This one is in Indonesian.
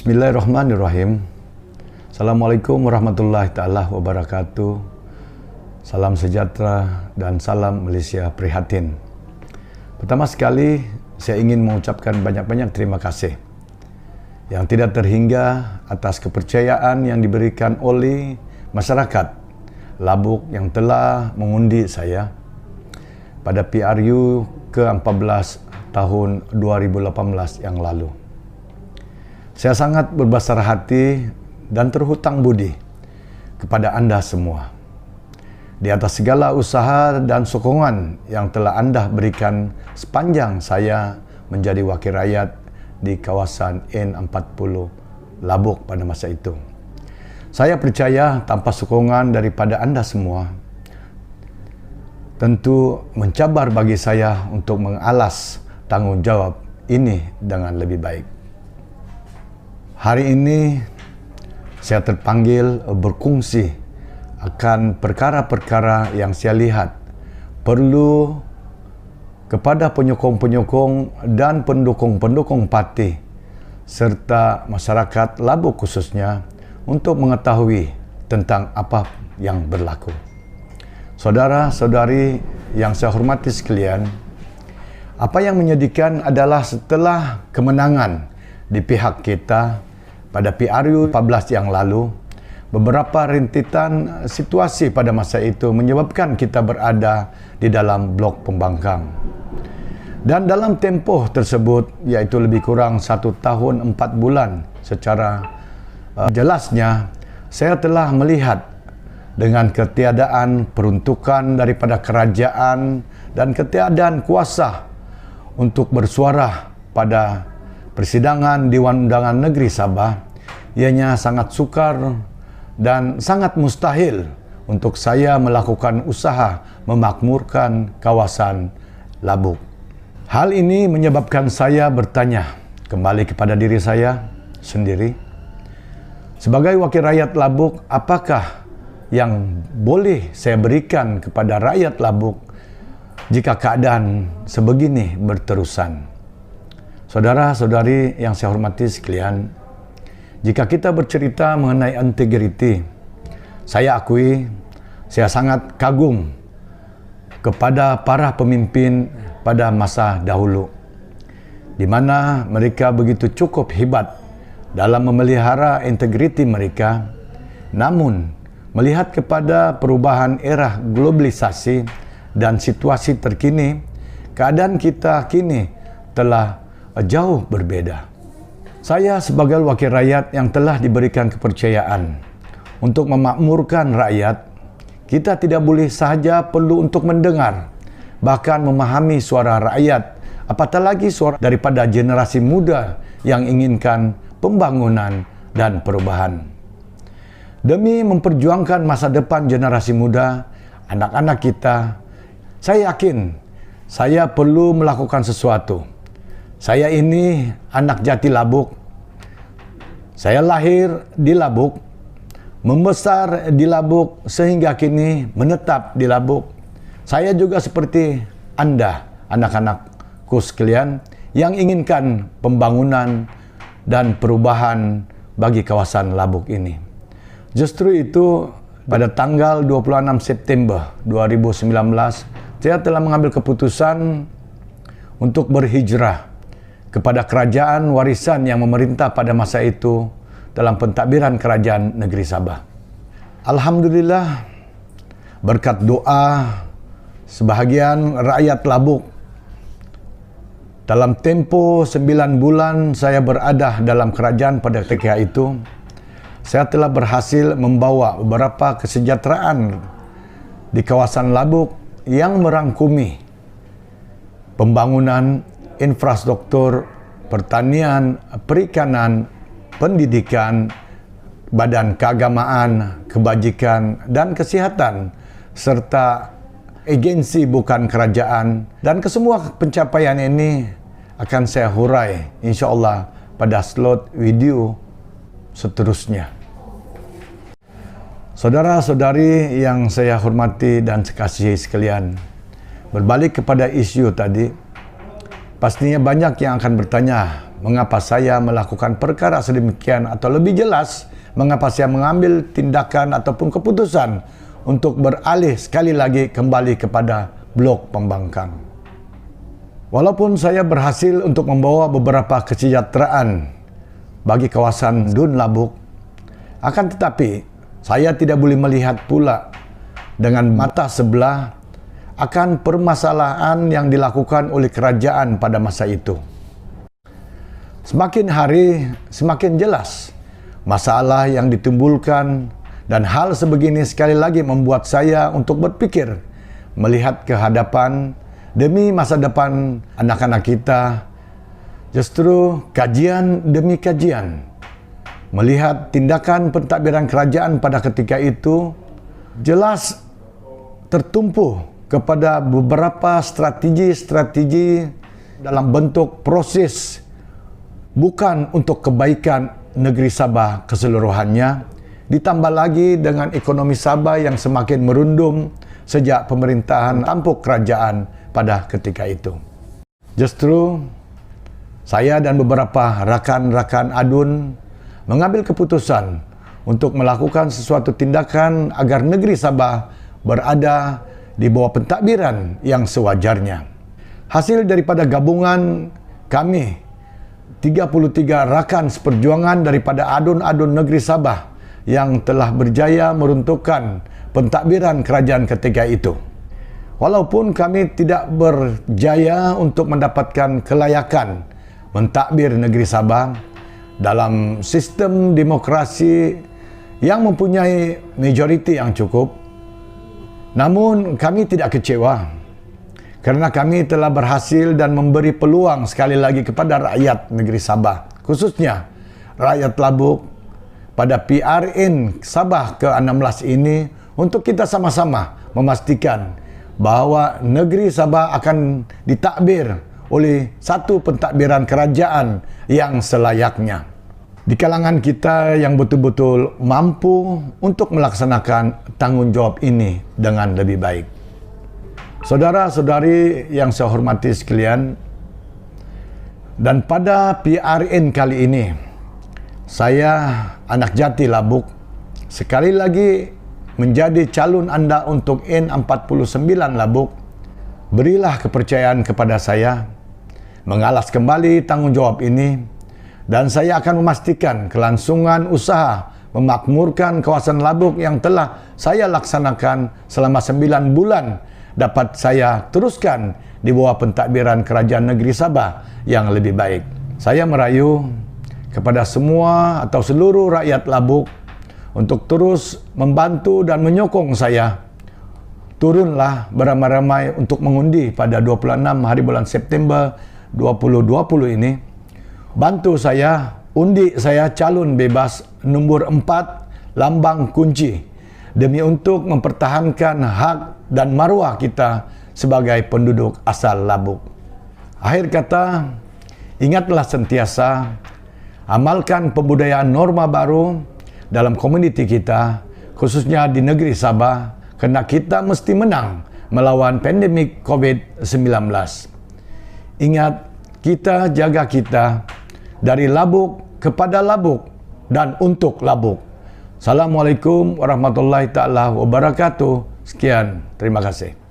Bismillahirrahmanirrahim. Assalamualaikum warahmatullahi ta'ala wabarakatuh. Salam sejahtera dan salam Malaysia prihatin. Pertama sekali, saya ingin mengucapkan banyak-banyak terima kasih yang tidak terhingga atas kepercayaan yang diberikan oleh masyarakat Labuk yang telah mengundi saya pada PRU ke-14 tahun 2018 yang lalu. Saya sangat berbesar hati dan terhutang budi kepada anda semua di atas segala usaha dan sokongan yang telah anda berikan sepanjang saya menjadi wakil rakyat di kawasan N40 Labuk pada masa itu. Saya percaya tanpa sokongan daripada anda semua, tentu mencabar bagi saya untuk mengalas tanggungjawab ini dengan lebih baik. Hari ini saya terpanggil berkongsi akan perkara-perkara yang saya lihat perlu kepada penyokong-penyokong dan pendukung-pendukung parti serta masyarakat Labuk khususnya untuk mengetahui tentang apa yang berlaku. Saudara-saudari yang saya hormati sekalian, apa yang menyedihkan adalah setelah kemenangan di pihak kita pada PRU 14 yang lalu, beberapa rintitan situasi pada masa itu menyebabkan kita berada di dalam blok pembangkang. Dan dalam tempoh tersebut, yaitu lebih kurang 1 tahun 4 bulan secara jelasnya, saya telah melihat dengan ketiadaan peruntukan daripada kerajaan dan ketiadaan kuasa untuk bersuara pada persidangan Dewan Undangan Negeri Sabah, ianya sangat sukar dan sangat mustahil untuk saya melakukan usaha memakmurkan kawasan Labuk. Hal ini menyebabkan saya bertanya kembali kepada diri saya sendiri. Sebagai wakil rakyat Labuk, apakah yang boleh saya berikan kepada rakyat Labuk jika keadaan sebegini berterusan? Saudara-saudari yang saya hormati sekalian, jika kita bercerita mengenai integriti, saya akui saya sangat kagum kepada para pemimpin pada masa dahulu, di mana mereka begitu cukup hebat dalam memelihara integriti mereka. Namun, melihat kepada perubahan era globalisasi dan situasi terkini, keadaan kita kini telah jauh berbeda. Saya sebagai wakil rakyat yang telah diberikan kepercayaan untuk memakmurkan rakyat, kita tidak boleh sahaja perlu untuk mendengar, bahkan memahami suara rakyat, apatah lagi suara daripada generasi muda yang inginkan pembangunan dan perubahan. Demi memperjuangkan masa depan generasi muda, anak-anak kita, saya yakin saya perlu melakukan sesuatu. Saya ini anak jati Labuk. Saya lahir di Labuk, membesar di Labuk sehingga kini menetap di Labuk. Saya juga seperti anda, anak-anakku sekalian, yang inginkan pembangunan dan perubahan bagi kawasan Labuk ini. Justru itu, pada tanggal 26 September 2019, saya telah mengambil keputusan untuk berhijrah kepada kerajaan warisan yang memerintah pada masa itu dalam pentadbiran kerajaan negeri Sabah. Alhamdulillah, berkat doa sebahagian rakyat Labuk, dalam tempo 9 bulan saya berada dalam kerajaan pada ketika itu, saya telah berhasil membawa beberapa kesejahteraan di kawasan Labuk yang merangkumi pembangunan infrastruktur, pertanian, perikanan, pendidikan, badan keagamaan, kebajikan, dan kesihatan, serta agensi bukan kerajaan. Dan kesemua pencapaian ini akan saya hurai insyaAllah pada slot video seterusnya. Saudara-saudari yang saya hormati dan kasihi sekalian, berbalik kepada isu tadi, pastinya banyak yang akan bertanya mengapa saya melakukan perkara sedemikian, atau lebih jelas, mengapa saya mengambil tindakan ataupun keputusan untuk beralih sekali lagi kembali kepada blok pembangkang. Walaupun saya berhasil untuk membawa beberapa kesejahteraan bagi kawasan Dun Labuk, akan tetapi saya tidak boleh melihat pula dengan mata sebelah akan permasalahan yang dilakukan oleh kerajaan pada masa itu. Semakin hari semakin jelas masalah yang ditimbulkan, dan hal sebegini sekali lagi membuat saya untuk berpikir melihat ke hadapan demi masa depan anak-anak kita. Justru kajian demi kajian, melihat tindakan pentadbiran kerajaan pada ketika itu jelas tertumpu kepada beberapa strategi-strategi dalam bentuk proses bukan untuk kebaikan negeri Sabah keseluruhannya, ditambah lagi dengan ekonomi Sabah yang semakin merundum sejak pemerintahan tampuk kerajaan pada ketika itu. Justru saya dan beberapa rakan-rakan ADUN mengambil keputusan untuk melakukan sesuatu tindakan agar negeri Sabah berada di bawah pentadbiran yang sewajarnya. Hasil daripada gabungan kami 33 rakan seperjuangan daripada adun-adun negeri Sabah yang telah berjaya meruntuhkan pentadbiran kerajaan ketika itu. Walaupun kami tidak berjaya untuk mendapatkan kelayakan mentadbir negeri Sabah dalam sistem demokrasi yang mempunyai majoriti yang cukup, namun kami tidak kecewa kerana kami telah berhasil dan memberi peluang sekali lagi kepada rakyat negeri Sabah, khususnya rakyat Labuk pada PRN Sabah ke-16 ini, untuk kita sama-sama memastikan bahawa negeri Sabah akan ditadbir oleh satu pentadbiran kerajaan yang selayaknya. Di kalangan kita yang betul-betul mampu untuk melaksanakan tanggungjawab ini dengan lebih baik. Saudara-saudari yang saya hormati sekalian, dan pada PRN kali ini, saya, anak jati Labuk, sekali lagi menjadi calon anda untuk N49 Labuk. Berilah kepercayaan kepada saya, mengalas kembali tanggungjawab ini, dan saya akan memastikan kelangsungan usaha memakmurkan kawasan Labuk yang telah saya laksanakan selama 9 bulan dapat saya teruskan di bawah pentadbiran kerajaan negeri Sabah yang lebih baik. Saya merayu kepada semua atau seluruh rakyat Labuk untuk terus membantu dan menyokong saya. Turunlah beramai-ramai untuk mengundi pada 26 hari bulan September 2020 ini. Bantu saya, undi saya calon bebas nombor 4 lambang kunci demi untuk mempertahankan hak dan maruah kita sebagai penduduk asal Labuk. Akhir kata, ingatlah sentiasa, amalkan pembudayaan norma baru dalam komuniti kita, khususnya di negeri Sabah, kerana kita mesti menang melawan pandemik COVID-19. Ingat, kita jaga kita dari Labuk kepada Labuk dan untuk Labuk. Assalamualaikum warahmatullahi taala wabarakatuh. Sekian, terima kasih.